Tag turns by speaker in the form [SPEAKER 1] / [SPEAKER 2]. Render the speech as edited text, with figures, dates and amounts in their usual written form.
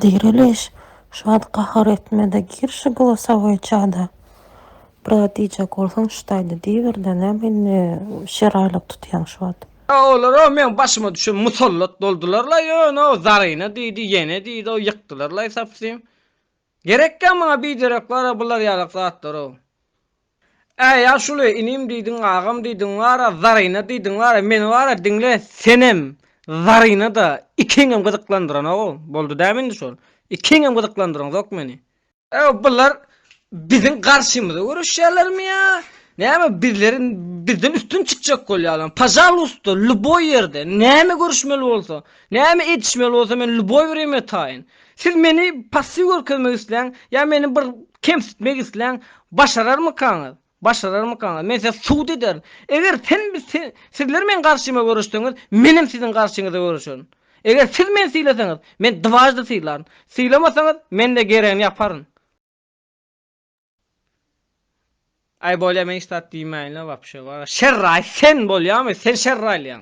[SPEAKER 1] Diriliş, şu ad kahar etmede girşi glosovoy çağda. Bira diyecek olsan şutaydı diýberden meni şeraýlap tutýan şu ad.
[SPEAKER 2] Olar o men başyma düşen musallat doldularla yo no zaryna diýdi, ýene diýdi, o ýykdylarla hesapsym. Gerekkä maňa bijerekler bular ýalyk zatlar o. Ya şuly inim diýdiň, agam diýdiň, wara zaryna diýdiň, wara men wara diňle senem zaryna da ikiňem gyzyklandyran o. Boldy dämindi şol. Ikiňem gyzyklandyran zok meni. Bular bizim karşımıza görüşýärlermi ya? Näme bizden üstün çıkacak bolýarlar? Pajalusta, luboy yerde näme görüşmeli bolsa, näme etişmeli bolsa men luboy bereme taýyn. Siz meni passiv görkezmek isleň, ya meni bir kemsitmek isleň, başararmy kaňyz? Başararmy kaňyz? Men size suud eder. Eger sizler men karşyma görüşdiňiz, menim sizin karşyňyza görüşün. Eger siz men sylasaňyz, men dwajda sylaryn. Sylamasaňyz, men de gereğini yaparyn. Ay bolya men istat diýmäýin la wapşe. Şerray sen bolýamy, sen şerraýlyan.